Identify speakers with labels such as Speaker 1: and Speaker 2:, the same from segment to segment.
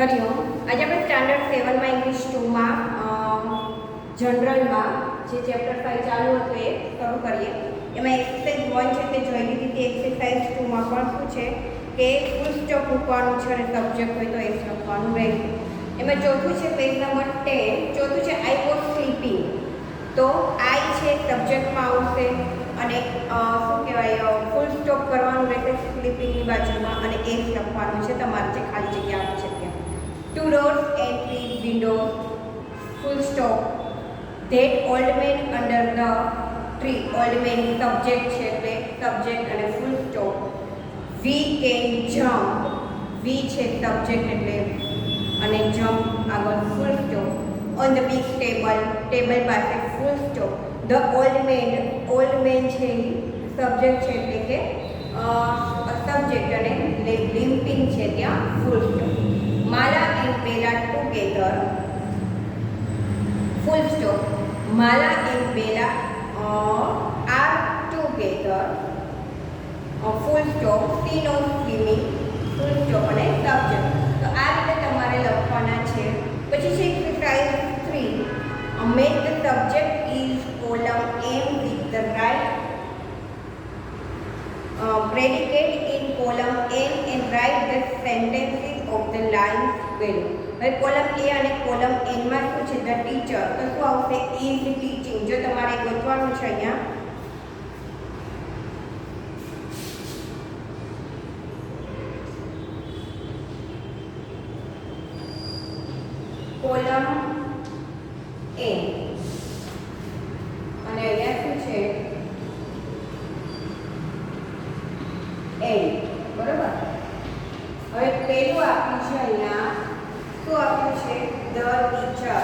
Speaker 1: હરિઓમ. આજે આપણે સ્ટાન્ડર્ડ 7 માં ઇંગ્લિશ 2 માં જનરલમાં જે ચેપ્ટર 5 ચાલુ હતું એ શરૂ કરીએ. એમાં એક્સરસાઇઝ 1 છે તે જોઈ લીધી હતી. એક્સરસાઇઝ 2 માં પણ શું છે કે ફૂલ સ્ટોપ મૂકવાનું છે અને સબ્જેક્ટ હોય તો એ લખવાનું રહેશે. એમાં ચોથું છે પેજ નંબર 10. ચોથું છે આઈ વોઝ સ્લીપિંગ. તો આઈ છે સબ્જેક્ટમાં આવશે અને શું કહેવાય ફૂલ સ્ટોપ કરવાનું રહેશે સ્લીપિંગની બાજુમાં અને એ લખવાનું છે તમારે જે ખાલી જગ્યા આપી છે ત્યાં. Two doors and three windows, full stop. That old man under the tree. Old man subject છે એટલે subject અને full stop. We can jump. We છે subject એટલે અને jump આગળ full stop. On the big table. Table પાસે full stop. The old man છે subject છે એટલે કે subject અને limping છે ત્યાં full stop. Mala and Bella together, full stop. Mala and Bella are together, full stop. She knows swimming, full stop અને subject. તો આ રીતે તમારે લખવાના છે. પછી છે exercise 3. Make the subject is column M with the right predicate in column N and write the sentences of the lines below. હવે કોલમ A અને કોલમ N માં શું છે the teacher તો શું આવશે is teaching. જો તમારે ગોતવાનું છે અહીંયા કોલમ A અને અહીંયા શું છે N. બરોબર. હવે પહેલું આપ્યું છે અહીંયા શું આપ્યું છે ધ ટીચર.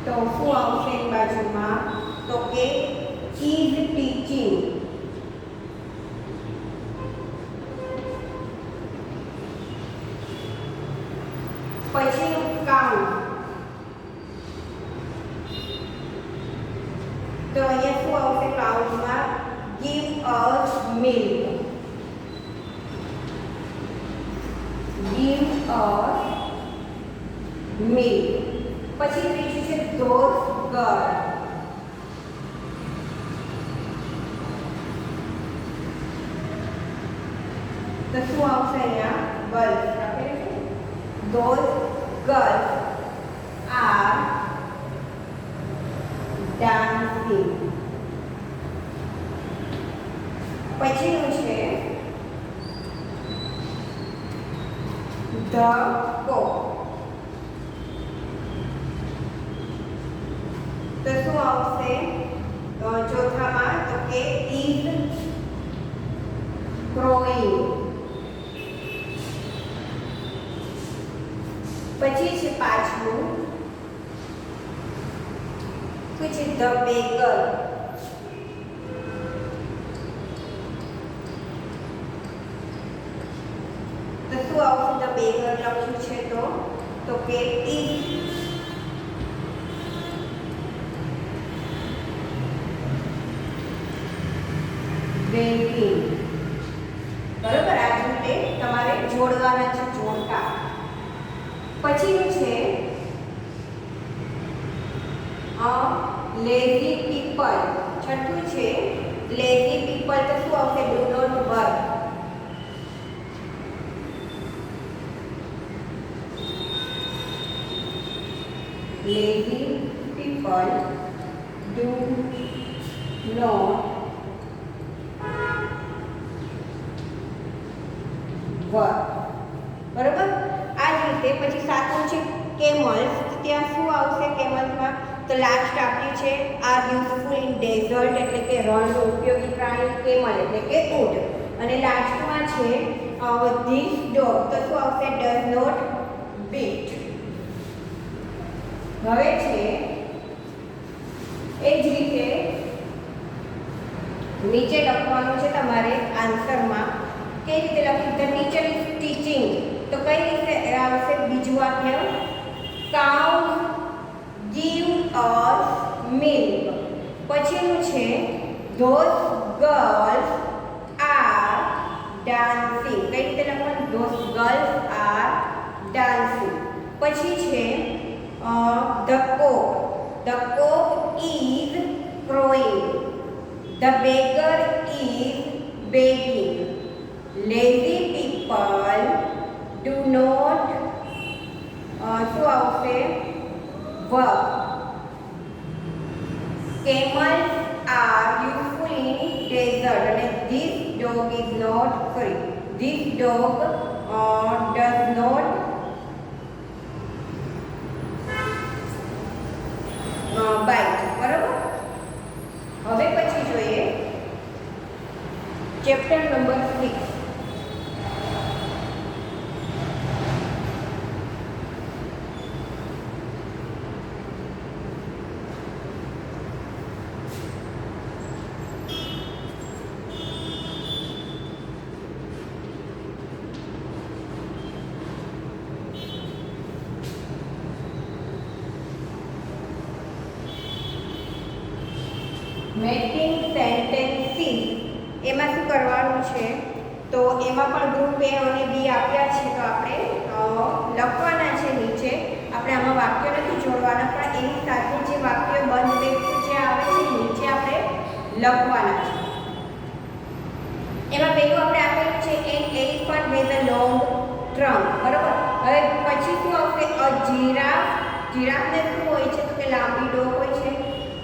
Speaker 1: તો શું આવશે એની બાજુમાં તો કે ઇઝ ટીચિંગ. પછીનું કાઉન્ટ તો અહીંયા શું આવશે કાઉન્ટમાં give us milk. Give us milk. પછી ત્રીજું છે those girl. તો શું આવશે અહીંયા girls આપેલું છે those girls are dancing. પછીનું છે the cock. તો શું આવશે ચોથામાં તો કે is crowing. પછી છે પાંચમું શું છે the beggar. તો શું આવશે the beggar લખ્યું છે તો કે is begging. બરોબર. આ રીતે તમારે જોડવાના છે જોડકા. પછીનું છે lazy people. છઠ્ઠું છે lazy people તો શું આવશે do not work. Lazy people do not work. બરોબર. આ જ રીતે પછી સાતમું છે કેમલ્સ. ત્યાં શું આવશે કેમલ્સમાં તો લાસ્ટ આપ્યું છે આર યુઝફુલ ઇન ડેઝર્ટ એટલે કે રણનો ઉપયોગી પ્રાણી કેમલ એટલે કે ઊંટ. અને લાસ્ટમાં છે ધીસ ડોગ તો શું આવશે ડઝ નોટ બીટ. હવે છે એ જ રીતે નીચે લખવાનું છે તમારે આન્સરમાં કઈ રીતે લખ્યું ધ ટીચર ઇઝ ટીચિંગ. તો કઈ રીતે આવશે બીજું વાક્ય cows give us milk. પછીનું છે those girls are dancing. કઈ રીતે લખવાનું? Those girls are dancing. પછી છે the cock. The cock is crowing. The beggar is begging. Lazy people do not શું આવશે? work. Camels are useful in desert. And this dog is not sorry. This dog does not bite. બરાબર. હવે પછી જોઈએ chapter number 6. Making sentences. એમાં શું કરવાનું છે? તો એમાં પણ ગ્રુપ એ અને બી આપ્યા છે, તો આપણે લખવાના છે નીચે. આપણે આમાં વાક્ય નથી જોડવાના, પણ એની સાથે જે વાક્ય બંધ બેઠું જે આવે છે નીચે આપણે લખવાના છે. એમાં પહેલું આપણે આપેલું છે an elephant has a long trunk. બરાબર. હવે પછી શું આવશે? અ જીરાફ. જીરાફને શું હોય છે? તો કે લાંબી ડોક હોય છે.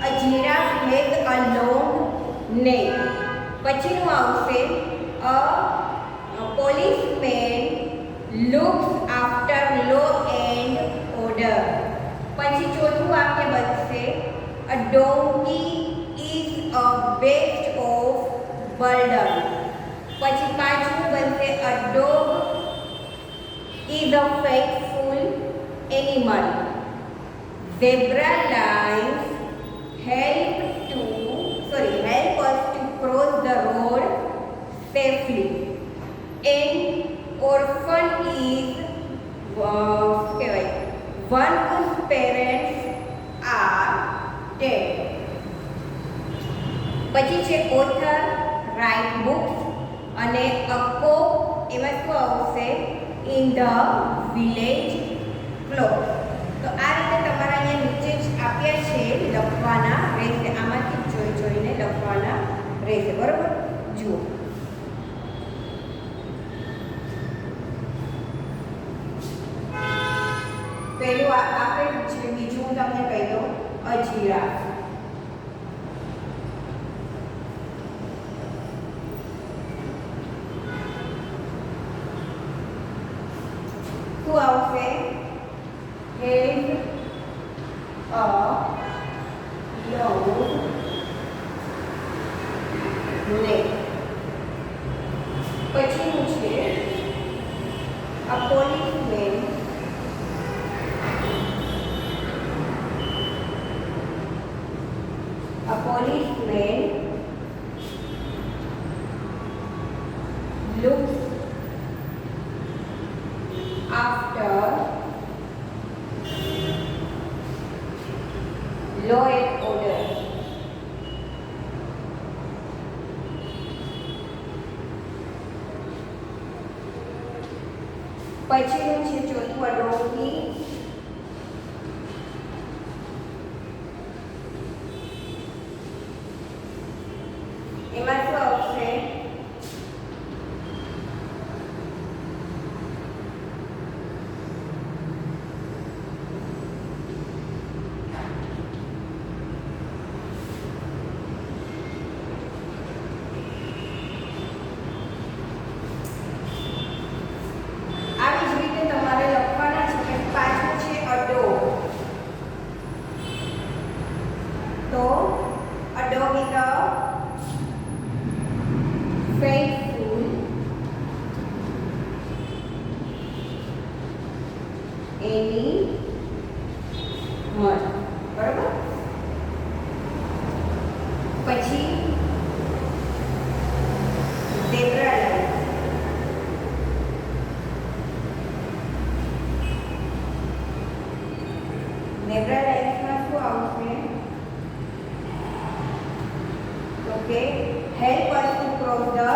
Speaker 1: A giraffe has a long neck. પછીનું આવશે a policeman looks after law and order. પછી ચોથું વાક્ય બનશે a donkey is a beast of burden. પછી પાંચમું બનશે a dog is a faithful animal. Zebra lines help us to cross the road safely. An orphan is one whose parents are dead. પછી છે author write books અને a cook એમાં શું આવશે? in the village cloth. તો આ રીતે તમારા અહીંયા નીચે જ આપ્યા છે, લખવાના રહેશે. આમાંથી જોઈને લખવાના રહેશે. બરાબર. જુઓ, પહેલું આપેલું છે, બીજું હું તમને કહી દઉં અ જીરાફ. શું આવશે? has a long neck. પછીનું છે a policeman looks after law and order. પછીનું છે ચોથું a donkey એમાં શું આવશે? બરાબર. પછી ઝેબ્રા લાઈન. ઝેબ્રા લાઈન્સમાં શું આવશે? તો કે help us to cross the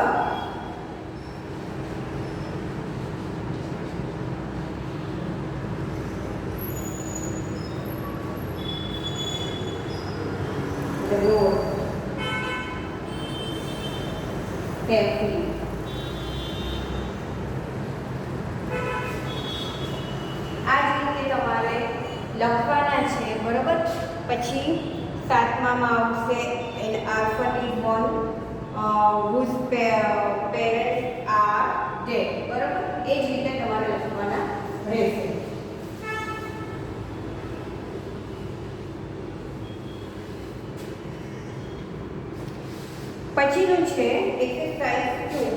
Speaker 1: safely. આ જ રીતે તમારે લખવાના છે, બરોબર. પછી 7મામાં આવશે an alphabet is one whose parents are dead, બરોબર. એ જ રીતે તમારે લખવાના રહેશે. પછીનું છે એક્સરસાઇઝ 2.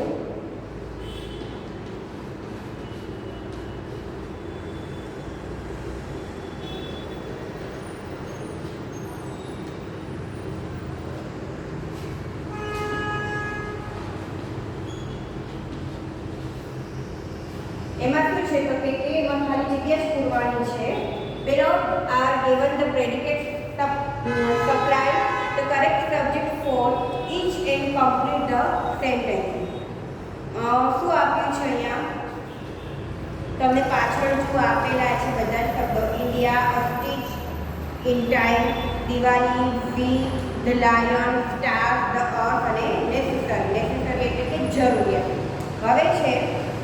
Speaker 1: એમાં શું છે તો કે એમાં ખાલી જગ્યા જ પૂરવાની છે. below are given the predicate supply the correct subject for each and complete the sentence. શું આપ્યું છે અહીંયા તમને પાછળ જો આપેલા છે બધા શબ્દો India, a stitch in time, Diwali, વી, the lion, star, the earth અને necessary. necessary એટલે કે જરૂરિયાત. હવે છે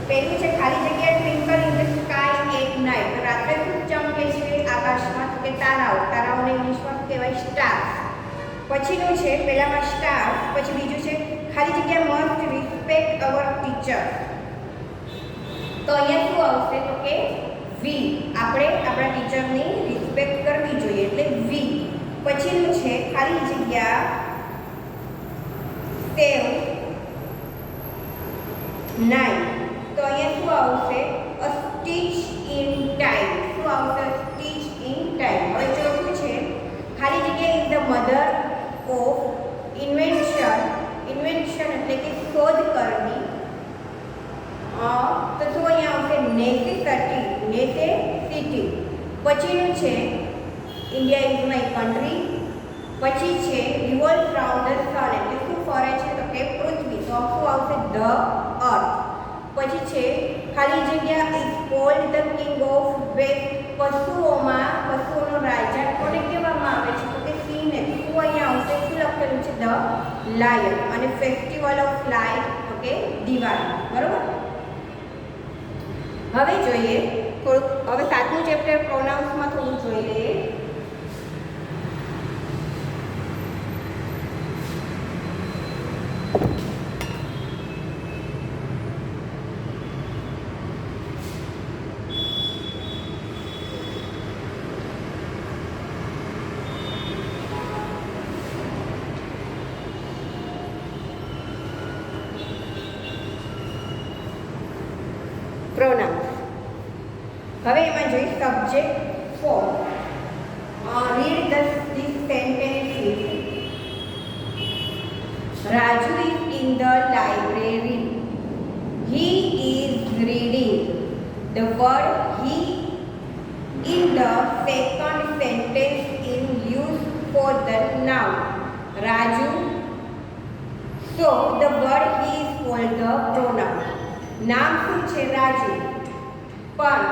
Speaker 1: પહેલું છે ખાલી જગ્યા twinkle in the sky at night. રાત્રે શું ચમકે છે આકાશમાં તો કે તારાઓ. તારાઓને ઇંગ્લિશમાં શું કહેવાય? સ્ટાર્સ. પછીનું છે પહેલામાં સ્ટાર્સ, પછી બીજું છે ખાલી જગ્યા મસ્ટ રિસ્પેક્ટ અવર ટીચર. તો અહીંયા શું આવશે તો કે વી. આપણે આપણા ટીચરની રિસ્પેક્ટ કરવી જોઈએ એટલે વી. પછીનું છે ખાલી જગ્યા સેવ નાઇટ. તો અહીંયા શું આવશે? અ સ્ટીચ ઇન ટાઈમ. શું આવશે? Stitch in time. હવે ચોથું છે ખાલી જગ્યા is the mother of invention. Invention એટલે કે શોધ કરવી. તો શું અહીંયા આવશે? નેસેસિટી. નેસેસિટી. પછીનું છે ઇન્ડિયા ઇઝ માય કન્ટ્રી. પછી છે રિવોલ્વ રાઉન્ડ ધ સન એટલે શું ફરે છે તો કે પૃથ્વી. તો શું આવશે? The earth. પછી છે ખાલી જગ્યા is called the king of beast. પશુઓનો રાજા કોને કહેવામાં આવે છે તો કે સિંહને. શું અહીંયા આવશે? શું લખેલું છે? The lion. અને ફેસ્ટિવલ ઓફ લાઇટ તો કે દિવાળી, બરોબર. હવે જોઈએ થોડુંક. હવે 7મું ચેપ્ટર પ્રોનાઉન્સમાં થોડું જોઈ લઈએ. પ્રોનાઉન્સ. હવે એમાં જોઈએ subject form. Read this sentences. Raju is in the library. He is reading. The word he in the second sentence is used for the noun Raju. So the word he is called the pronoun. નામ શું છે? રાજુ. પણ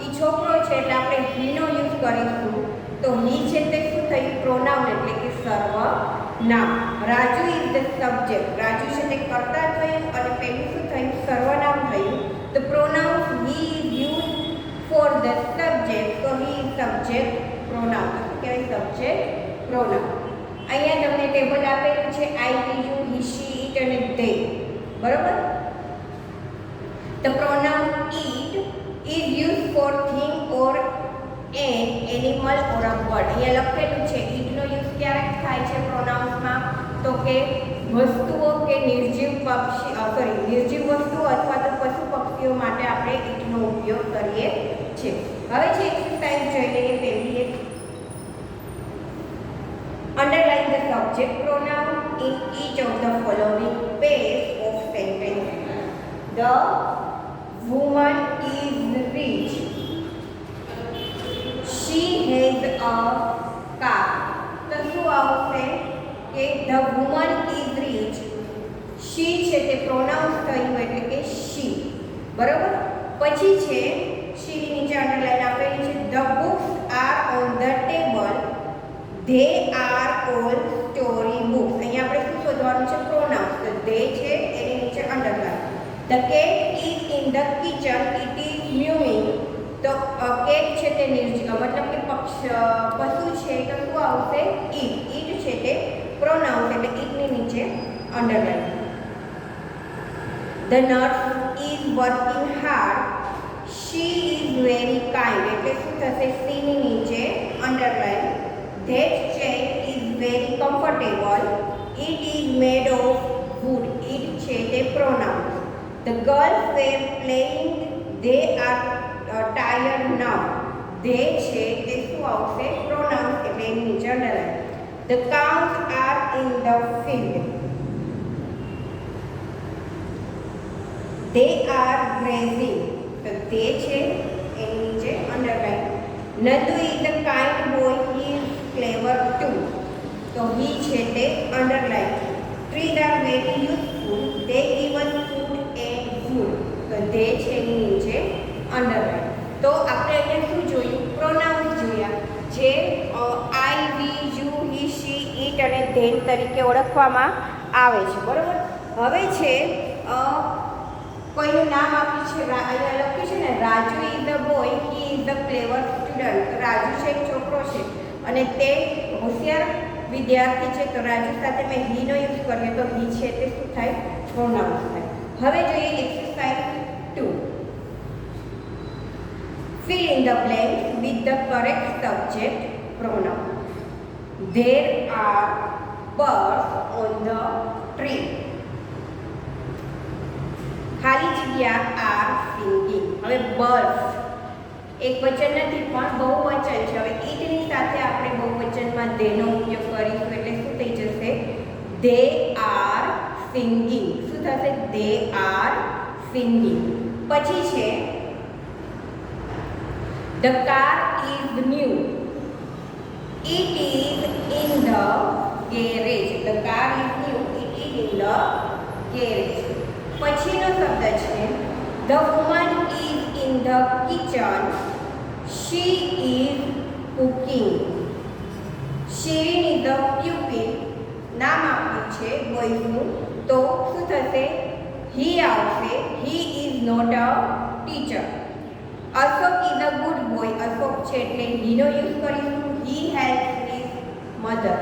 Speaker 1: એ છોકરો છે એટલે આપણે હીનો use કરીશું. તો હી છે તે શું થયું? પ્રોનાઉન એટલે કે સર્વનામ. Raju is the subject. Raju છે તે કર્તા થયું અને પેલું શું થયું? સર્વનામ થયું. The pronoun he is used for the subject. So he is subject pronoun. શું કહેવાય? Subject pronoun. અહીંયા તમને ટેબલ આપેલું છે I, you, he, she, it અને they, બરોબર. The pronoun it is used for thing or an animal or a bird. અહીંયા લખેલું છે it નો યુઝ ક્યારે થાય છે પ્રોનાઉન્સમાં તો કે વસ્તુઓ કે નિર્જીવ વસ્તુઓ અથવા તો પશુ પક્ષીઓ માટે આપણે it નો ઉપયોગ કરીએ છીએ. હવે છે એક્સરસાઇઝ જોઈ લઈએ. પહેલી એક underline the subject pronoun in each of the following pairs of sentences. The woman is rich. She has a car. તો શું આવશે કે the woman is rich. she છે તે પ્રોનાઉન્સ થયું એટલે કે she, બરોબર. પછી છે she નીચે અંડરલાઈન આપેલી છે. the books are on the table. they are all story books. અહીંયા આપણે શું શોધવાનું છે? પ્રોનાઉન્સ. તો they છે એની the cat is in the kitchen, it is mewing. તો કેટ છે તે મતલબ કે પશુ છે તો શું આવશે? ઈટ. ઈટ છે તે પ્રોનાઉન એટલે ઈટની નીચે underline. The nurse is working hard, she is very kind એટલે શું થશે? સીની નીચે underline. That chair is very comfortable, it is made of wood. It છે તે pronoun. The girls were playing, they are tired now. They છે તે શું આવશે? પ્રોનાઉન એટલે એની નીચે underline. The cows are in the field, they are grazing. તો તે છે એની નીચે underline. Nandu is a kind boy, he is clever too. તો he છે તે underline. Trees are very useful, they give us food and food. તો they છે એની નીચે અંડરલાઈન. તો આપણે અહીંયા શું જોયું? પ્રોનાઉન્સ જોયા જે આઈ, વી, યુ, હી, શી, ઇટ અને ધેન તરીકે ઓળખવામાં આવે છે. બરોબર. હવે છે કોઈનું નામ આપ્યું છે, અહીંયા લખ્યું છે ને Raju is the boy, he is the clever student. Raju છે એક છોકરો છે અને તે હોશિયાર વિદ્યાર્થી છે. તો રાજુ સાથે મેં હીનો યુઝ કર્યો તો હી છે તે શું થાય? પ્રોનાઉન્સ થાય. હવે જોઈએ exercise 2. Fill in the blanks with the correct subject pronoun. There are birds on the tree. ખાલી જગ્યા આર સિંગિંગ. હવે બર્ડ્સ એક વચન નથી પણ બહુવચન છે. હવે ઈટની સાથે આપણે બહુવચનમાં ધેનો ઉપયોગ કરીશું એટલે શું થઈ જશે? They are singing. શું થશે? They are singing. પછી છે the car is new, it is in the garage. The car is new, it is in the garage. પછીનો શબ્દ છે the woman is in the kitchen, she is cooking. Shirin is the pupil. નામ આપ્યું છે બોયનું તો શું થશે? હી આવશે. He is not a teacher. Ashok is a good boy. Ashok છે એટલે હીનો યુઝ કરીશું. He helps his mother.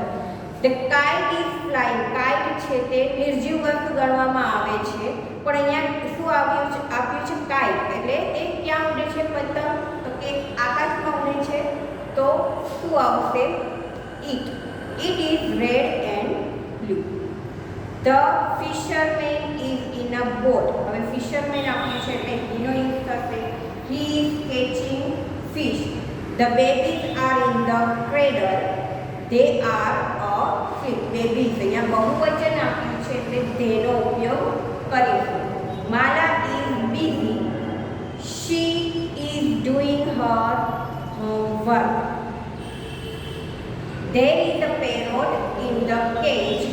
Speaker 1: The kite is flying. Kite છે તે નિર્જીવ વસ્તુ ગણવામાં આવે છે પણ અહીંયા શું આપ્યું છે? કાઇટ એટલે તે ક્યાં ઉડે છે? પતંગ. તો કે આકાશમાં ઉડે છે તો શું આવશે? It. It is red and blue. The fisherman is in a boat. હવે ફિશરમેન આપ્યું છે એટલે હીનો યુઝ થશે. He is catching fish. The babies are in the cradle, they are asleep. Babies અહીંયા બહુવચન આપ્યું છે એટલે ધેનો ઉપયોગ કરીશું. Mala is busy, she is doing her homework. There is a parrot in the cage,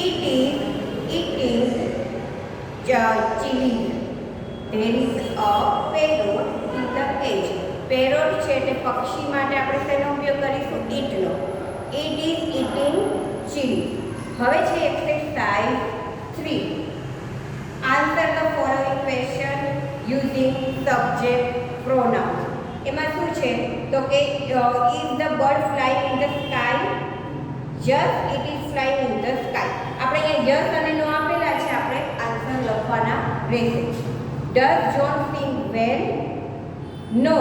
Speaker 1: it is eating chilies. There is a parrot in the cage. Parrot છે એટલે પક્ષી માટે આપણે તેનો ઉપયોગ કરીશું ઈટનો. It is eating chilli. હવે છે exercise 3. Answer the following question using subject pronouns. એમાં શું છે તો કે is the bird flying in the sky? Yes it is flying in the sky. આપણે અહીંયા યસ અને નો આપેલા છે, આપણે આન્સર લખવાના રહેશે. Does John sing well? No.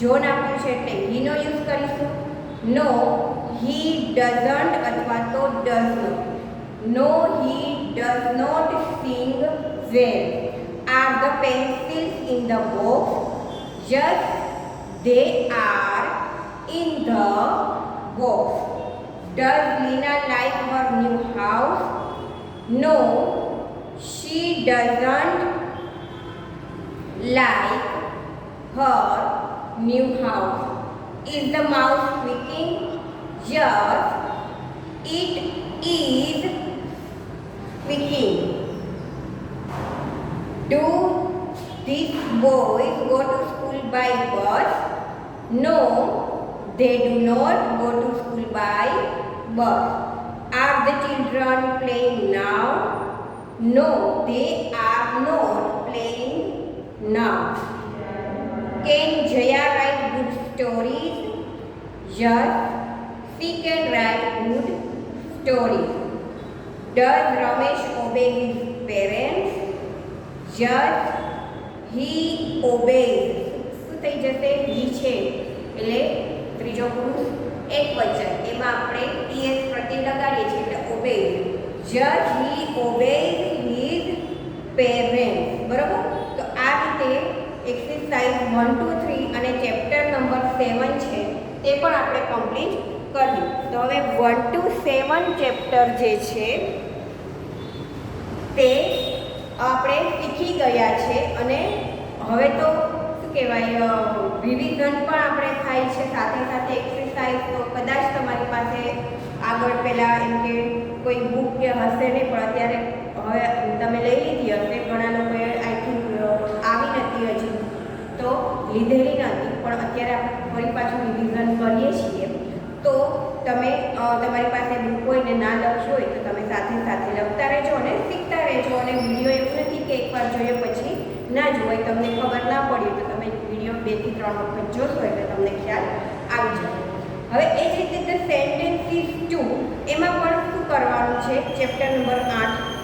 Speaker 1: John આપ્યું છે એટલે હીનો યુઝ કરીશું. નો હી ડઝન્ટ અથવા તો does not. No he does not sing well. Are the pencils in the box? Yes they are in the box. Does Lina like her new house? No, she doesn't like her new house. Is the mouse squeaking? Yes, it is squeaking. Do these boys go to school by bus? No, they do not go to school by bus. Are the children playing now? No, they are not playing now. Can Jaya write good stories? Yes, she can write good stories. Does Ramesh obey his parents? Yes, he obeys. શું થઈ જશે? he છે એટલે ત્રીજો પુરુષ એકવચન, એમાં આપણે ts પ્રત્યય લગાડીએ છીએ એટલે obeys. Yes, he obeys his parents. બરોબર? તો આ રીતે એક્સરસાઇઝ 1 2 3 અને ચેપ્ટર નંબર 7 છે તે પણ આપણે કમ્પ્લીટ કર્યું. તો હવે 1 to 7 ચેપ્ટર જે છે તે આપણે શીખી ગયા છે અને હવે તો શું કહેવાય રિવિઝન પણ આપણે થાય છે સાથે સાથે એક્સરસાઇઝ. તો કદાચ તમારી પાસે આગળ પહેલાં એમ કે કોઈ બુક કે હશે નહીં, પણ અત્યારે હવે તમે લઈ લીધી હશે. ઘણા લોકોએ આઈ થિંક આવી નથી હજી તો લીધેલી નથી, પણ અત્યારે આપણે ફરી પાછું રિવિઝન કરીએ છીએ. તો તમે તમારી પાસે બુક હોય ને ના લખ્યું હોય તો તમે સાથે સાથે લખતા રહેજો અને શીખતા રહેજો. અને વિડીયો એવું નથી કે એકવાર જોઈએ પછી ના જોવાય. તમને ખબર ના પડી તો તમે વિડીયો 2 થી 3 વખત જોશો એટલે તમને ખ્યાલ આવી જશે. હવે એ જ રીતે ધ સેન્ટેન્સીસ 2 એમાં પણ શું કરવાનું છે? Chapter number 8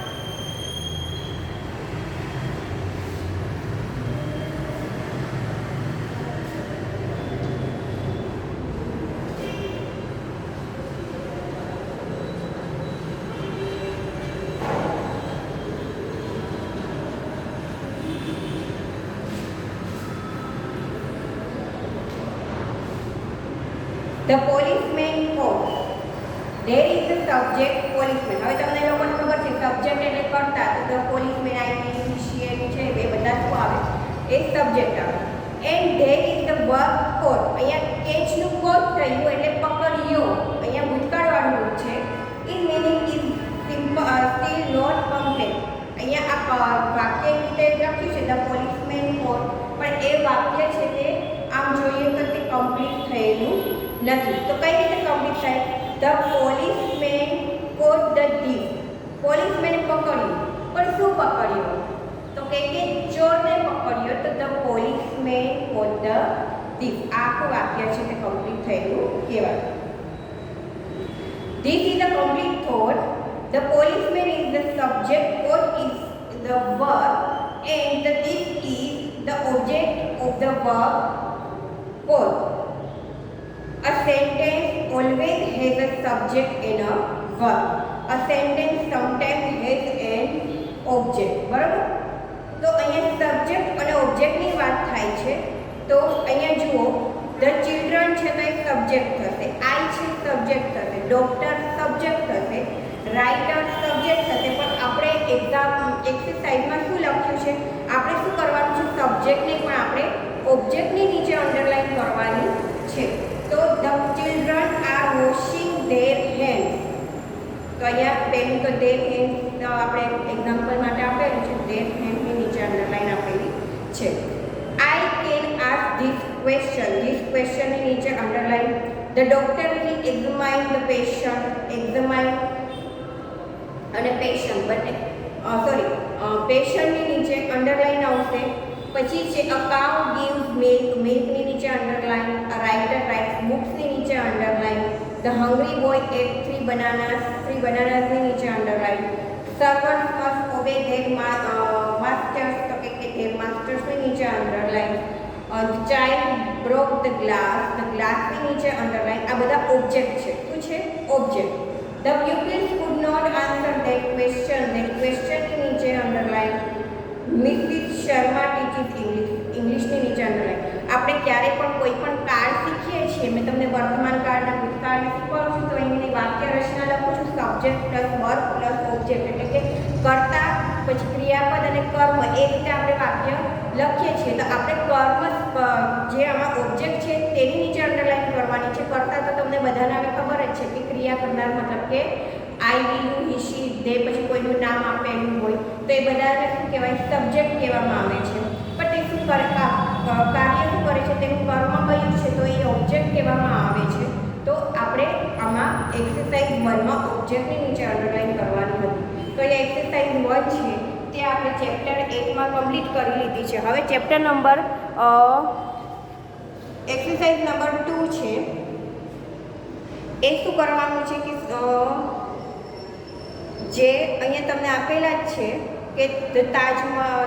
Speaker 1: The policeman caught. There is the subject policeman. હવે તમને લોકોને ખબર છે સબ્જેક્ટ એટલે કરતા, તો the policeman IPCN છે એ બધા શું આવે? એ સબ્જેક્ટ આવે. And there is the verb caught. અહીંયા કેચ નું કોટ થયું એટલે પકડ્યો. અહીંયા ભૂતકાળવાળું રૂપ છે. Its meaning is simple, still not complete. અહીંયા આ વાક્ય રીતે લખ્યું છે the policeman caught, પણ એ વાક્ય છે તે આમ જોઈએ તો તે કમ્પ્લીટ થયેલું નથી. તો કઈ રીતે કમ્પ્લીટ થાય? The policeman caught the thief. Policeman પકડ્યું, પણ શું પકડ્યો? તો કે ચોરને પકડ્યો. તો the policeman caught the thief. આખું વાક્ય છે તે કમ્પ્લીટ થયેલું કહેવાય. This is the complete thought. The policeman is the subject, coat is the verb, and the thief is the object of the verb coat. A sentence always has a subject and a verb. A sentence sometimes has an object. બરાબર? તો અહીંયા subject અને ઓબ્જેક્ટની વાત થાય છે. તો અહીંયા જુઓ ધ ચિલ્ડ્રન છે તો એક સબ્જેક્ટ થશે, આઈ છે સબ્જેક્ટ થશે, ડોક્ટર સબ્જેક્ટ થશે, રાઇટર સબ્જેક્ટ થશે. પણ આપણે એક્સરસાઇઝમાં શું લખ્યું છે? આપણે શું કરવાનું છે? સબ્જેક્ટને પણ આપણે ઓબ્જેક્ટની નીચે અંડરલાઈન કરવાની છે. તો the children are washing there hands. તો અહીંયા પહેલું તો ધેર હેન્ડ્સ આપણે એક્ઝામ્પલ માટે આપેલું છે. ધેર હેન્ડ્સની નીચે અંડરલાઈન આપેલી છે. I can ask this question. This ક્વેશ્ચનની નીચે underline. The doctor will examine the patient. Examine અને પેશન્ટ બંને પેશન્ટની નીચે અંડરલાઈન આવશે. પછી છે અ કાઉ ગીવ્સ મિલ્ક. મિલ્કની નીચે અંડરલાઈન. અ રાઇટર રાઇટ્સ બુક્સની નીચે underline. The hungry boy ate 3 bananas. 3 બનાનાસની નીચે underline. Servant must obey their masters. તો કે ધેર માસ્ટર્સની નીચે underline. The child broke the glass. The ગ્લાસની નીચે અંડરલાઈન. આ બધા ઓબ્જેક્ટ છે. શું છે? Object. The pupils could not answer that question. That question ની નીચે underline. Mrs. Sharma teaches English. ઇંગ્લિશની નીચે અંડરલાઈન. આપણે ક્યારે પણ કોઈ પણ કાળ શીખીએ છીએ, મેં તમને વર્તમાન કાળ અને ભૂતકાળ શીખવાડું છું તો અહીંની વાક્ય રચના લખું છું subject plus verb plus object, એટલે કે કર્તા પછી ક્રિયાપદ અને કર્મ એ રીતે આપણે વાક્ય લખીએ છીએ. તો આપણે કર્મ જે આમાં ઓબ્જેક્ટ છે તેની નીચે અંડરલાઈન કરવાની છે. કર્તા તો તમને બધાને હવે ખબર જ છે કે ક્રિયા કરનાર મતલબ કે આઈ વી યુ હી શી દે પછી કોઈનું નામ આપેલું હોય તો એ બધાને શું કહેવાય? સબ્જેક્ટ કહેવામાં આવે છે. પણ તે શું કરે? કાર્ય શું કરે છે? તેનું કર્મ કયું છે તો એ ઓબ્જેક્ટ કહેવામાં આવે છે. તો આપણે આમાં એક્સરસાઇઝ 1 માં ઓબ્જેક્ટની નીચે અંડરલાઈન કરવાની હતી. તો એ એક્સરસાઇઝ 1 છે તે આપણે ચેપ્ટર 1માં કમ્પ્લીટ કરી લીધી છે. હવે ચેપ્ટર નંબર એક્સરસાઇઝ નંબર 2 છે. એ શું કરવાનું છે કે જે અહીંયા તમને આપેલા જ છે કે the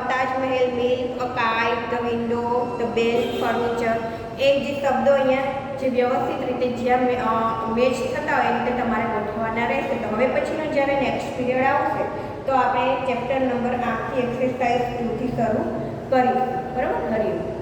Speaker 1: Taj Mahal, milk, a kite, the window, the bell, furniture, એ જે શબ્દો અહીંયા જે વ્યવસ્થિત રીતે જ્યાં મેચ થતા હોય એ રીતે તમારે ગોઠવવાના રહેશે. તો હવે પછીનો જ્યારે નેક્સ્ટ પીરિયડ આવશે તો આપણે ચેપ્ટર નંબર 8 થી એક્સરસાઇઝ 2 થી શરૂ કરીશું. બરાબર? હરિઓમ.